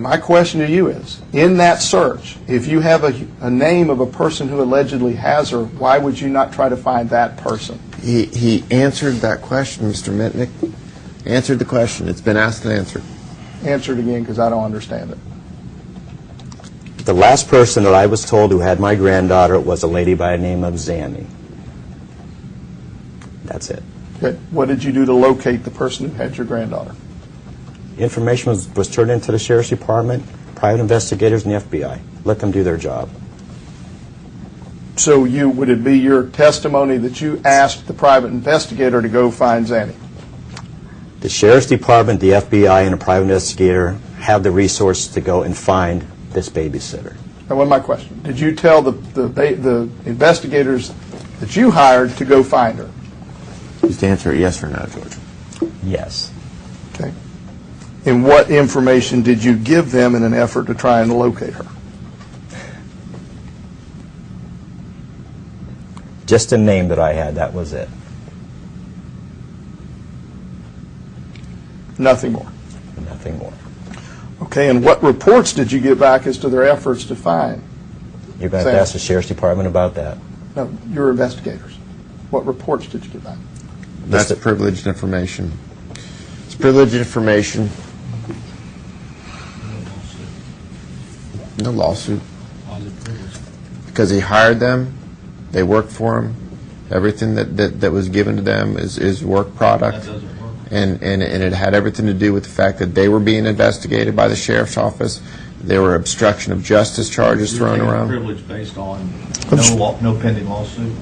my question to you is, in that search, if you have a name of a person who allegedly has her, why would you not try to find that person? He answered that question, Mr. Mitnick. Answered the question. It's been asked and answered. Answer it again, because I don't understand it. The last person that I was told who had my granddaughter was a lady by the name of Zanny. That's it. Okay. What did you do to locate the person who had your granddaughter? Information was turned into the Sheriff's Department, private investigators, and the FBI. Let them do their job. So would it be your testimony that you asked the private investigator to go find Zanny? The Sheriff's Department, the FBI, and a private investigator have the resources to go and find this babysitter. That wasn't my question. Did you tell the investigators that you hired to go find her? Just answer it yes or no, George. Yes. Okay. And what information did you give them in an effort to try and locate her? Just a name that I had, that was it. Nothing more? Nothing more. Okay, and what reports did you get back as to their efforts to find? You're going to have to ask the Sheriff's Department about that. No, your investigators. What reports did you get back? That's privileged information. It's privileged information. No lawsuit. Because he hired them, they worked for him. Everything that was given to them is work product. That doesn't work. And it had everything to do with the fact that they were being investigated by the sheriff's office. There were obstruction of justice charges thrown around. Privilege based on no pending lawsuit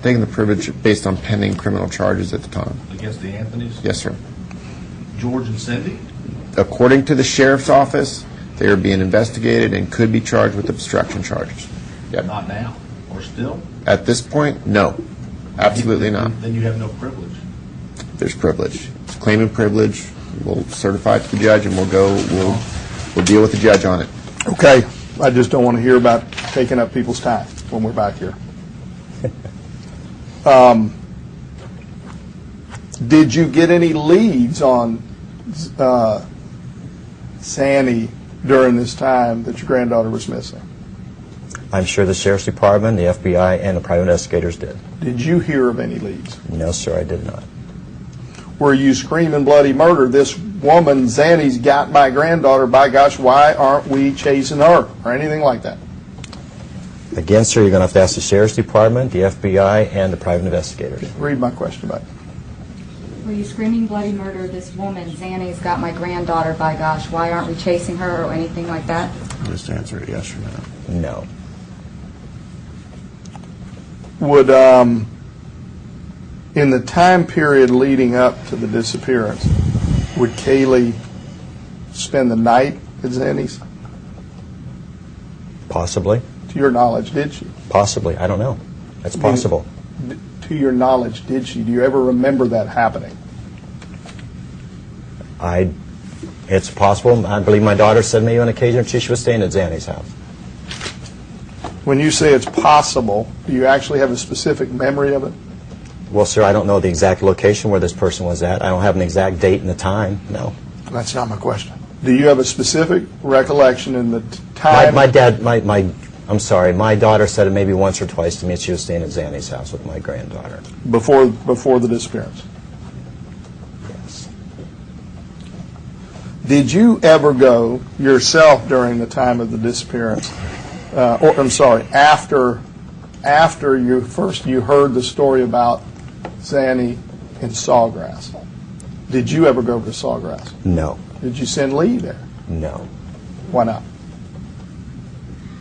Taking the privilege based on pending criminal charges at the time. against the Anthonys? Yes, sir. George and Cindy? According to the sheriff's office, they are being investigated and could be charged with obstruction charges. Yep. Not now, or still? At this point, no. Absolutely not. Then you have no privilege. There's privilege. It's claiming privilege. We'll certify it to the judge, and we'll deal with the judge on it. Okay, I just don't want to hear about taking up people's time when we're back here. Did you get any leads on Sandy during this time that your granddaughter was missing? I'm sure the Sheriff's Department, the FBI, and the private investigators did. Did you hear of any leads? No, sir, I did not. Were you screaming bloody murder, this woman, Zanny's got my granddaughter, by gosh, why aren't we chasing her, or anything like that? Again, sir, you're going to have to ask the Sheriff's Department, the FBI, and the private investigators. Read my question back. Were you screaming bloody murder, this woman, Zanny's got my granddaughter, by gosh, why aren't we chasing her, or anything like that? Just answer it yes or no. No. Would, in the time period leading up to the disappearance, would Kaylee spend the night at Zanny's? Possibly. To your knowledge, did she? Possibly. I don't know. That's possible. To your knowledge, did she? Do you ever remember that happening? It's possible. I believe my daughter said maybe on occasion she was staying at Zanny's house. When you say it's possible, do you actually have a specific memory of it? Well, sir, I don't know the exact location where this person was at. I don't have an exact date and the time. No. That's not my question. Do you have a specific recollection in the time? I'm sorry, my daughter said it maybe once or twice to me that she was staying at Zanny's house with my granddaughter. Before the disappearance? Yes. Did you ever go yourself during the time of the disappearance, after you heard the story about Zanny in Sawgrass? Did you ever go to Sawgrass? No. Did you send Lee there? No. Why not?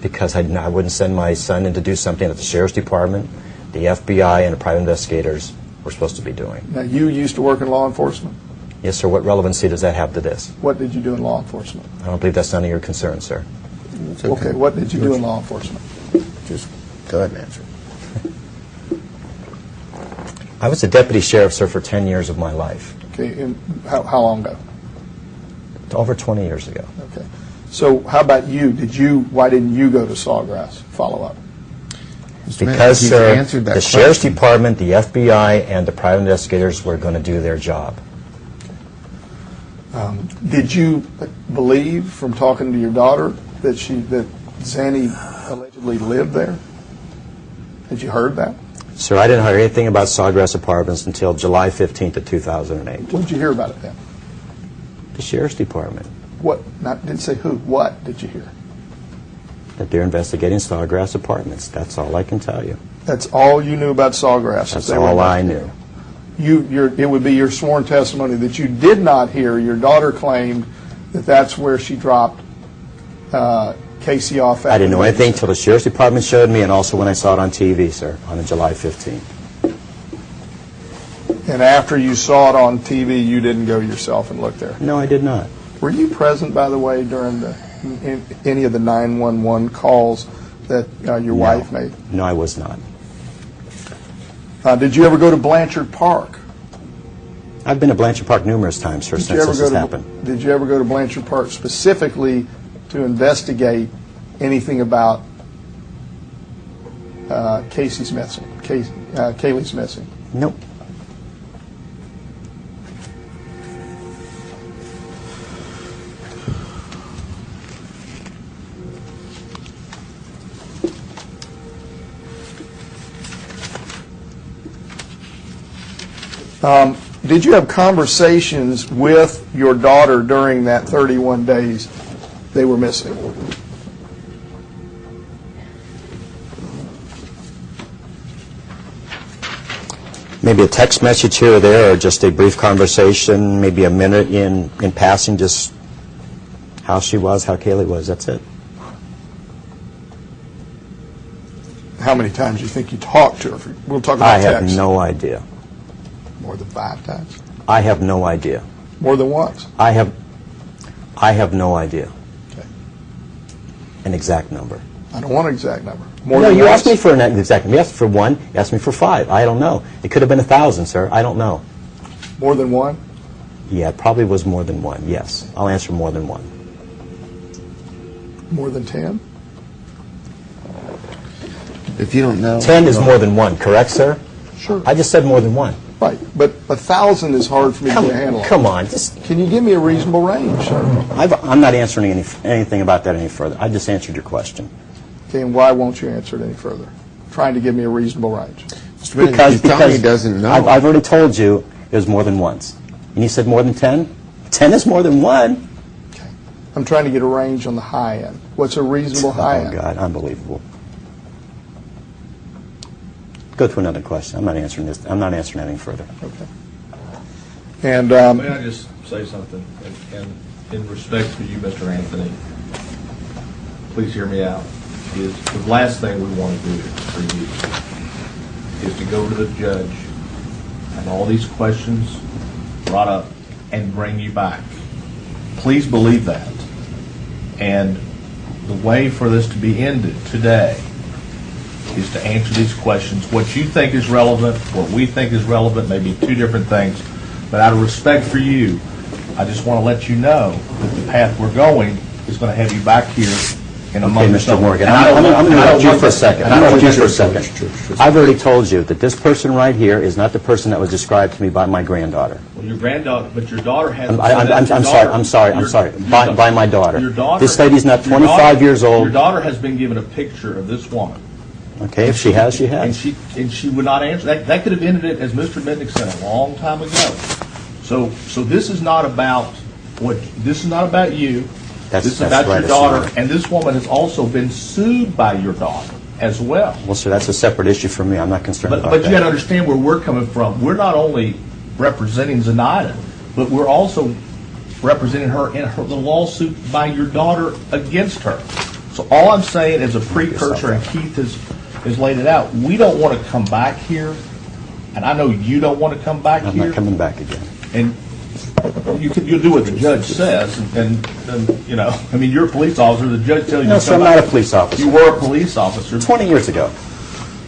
Because I wouldn't send my son in to do something that the Sheriff's Department, the FBI, and the private investigators were supposed to be doing. Now, you used to work in law enforcement? Yes, sir. What relevancy does that have to this? What did you do in law enforcement? I don't believe that's none of your concern, sir. Okay, what did you do in law enforcement? Just go ahead and answer. I was a deputy sheriff, sir, for 10 years of my life. Okay, and how long ago? Over 20 years ago. Okay. So how about you? Why didn't you go to Sawgrass? Follow up. Because, sir, the Sheriff's Department, the FBI, and the private investigators were going to do their job. Did you believe from talking to your daughter that Zanny allegedly lived there? Had you heard that? Sir, I didn't hear anything about Sawgrass Apartments until July 15th of 2008. When did you hear about it then? The Sheriff's Department, What? Didn't say who. What did you hear? that they're investigating Sawgrass Apartments. That's all I can tell you. That's all you knew about Sawgrass. That's all I knew. It would be your sworn testimony that you did not hear. Your daughter claimed that that's where she dropped Casey off at. I didn't know anything until the Sheriff's Department showed me, and also when I saw it on TV, sir, on July 15th. And after you saw it on TV, you didn't go yourself and look there. No, I did not. Were you present, by the way, during any of the 911 calls that your wife made? No, I was not. Did you ever go to Blanchard Park? I've been to Blanchard Park numerous times, sir, since this has happened. Did you ever go to Blanchard Park specifically to investigate anything about Casey's missing? Kaylee's missing? Nope. Did you have conversations with your daughter during that 31 days they were missing? Maybe a text message here or there, or just a brief conversation, maybe a minute in passing, just how she was, how Kaylee was. That's it. How many times do you think you talked to her? We'll talk about I have text. no idea. More than 5 times? I have no idea. More than once? I have no idea. Okay. An exact number. I don't want an exact number. More No, than you once? asked me for an exact number. You asked for 1, you asked me for 5. I don't know. It could have been 1,000, sir. I don't know. More than one? Yeah, it probably was more than 1, yes. I'll answer more than 1. More than 10? If you don't know. 10 is more than 1, correct, sir? Sure. I just said more than 1. Right, but 1,000 is hard for me to get a handle on. Come on. Just, Can you give me a reasonable range, sir? I'm not answering anything about that any further. I just answered your question. Okay, and why won't you answer it any further? Trying to give me a reasonable range. Mr. Bennett, he's telling you he doesn't know. I've already told you it was more than once. And you said more than 10? 10 is more than 1. Okay. I'm trying to get a range on the high end. What's a reasonable high end? Oh, God, unbelievable. Go to another question. I'm not answering this. I'm not answering anything further. Okay. And May I just say something? And in respect to you, Mr. Anthony, please hear me out. Is the last thing we want to do for you is to go to the judge and all these questions brought up and bring you back. Please believe that. And the way for this to be ended today is to answer these questions. What you think is relevant, what we think is relevant, may be 2 different things. But out of respect for you, I just want to let you know that the path we're going is going to have you back here in a Okay, month or Mr. so. Morgan, And I I'm don't going to want- interrupt you for a second. and I'm I going to don't interrupt you for a want- second. I've already told you that this person right here is not the person that was described to me by my granddaughter. Well, your granddaughter, but your daughter has. I'm sorry. By my daughter. Your daughter. This lady's not your 25 daughter- years old. Your daughter has been given a picture of this woman. Okay, if she has, she And has. she would not answer. That could have ended it, as Mr. Mitnick said, a long time ago. So this is not about this is not about you. That's This is right, about your it's daughter, not. and this woman has also been sued by your daughter as well. Well, sir, that's a separate issue for me. I'm not concerned about But you got to that. understand where we're coming from. We're not only representing Zenaida, but we're also representing her in the lawsuit by your daughter against her. So all I'm saying as a precursor, and Keith has laid it out, we don't want to come back here, and I know you don't want to come back I'm here. not coming back again. And you'll do what the judge says, and you know, I mean, you're a police officer. The judge tells you No, to sir, come I'm not back. a police officer. You were a police officer. 20 years ago.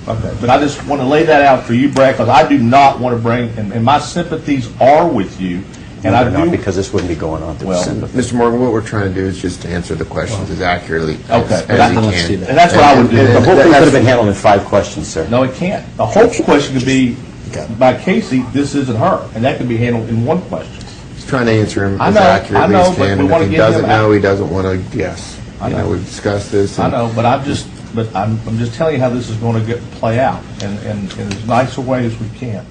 Okay, but I just want to lay that out for you, Brad, because I do not want to bring, and my sympathies are with you, and I No, they're do. not, because this wouldn't be going on through Well, December. Mr. Morgan, what we're trying to do is just answer the questions as accurately Okay, as but he let's can. do that. And that's what I would do. The whole thing could that's- have been handled in 5 questions, sir. No, it can't. The whole question could be by Casey, this isn't her, and that could be handled in 1 question. trying to answer him I as know, accurately I know, as but can. we And wanna if he give him doesn't know, he doesn't want to guess. I You know, know. we've discussed this. I and- know, but I'm just telling you how this is going to play out, and in as nice a way as we can.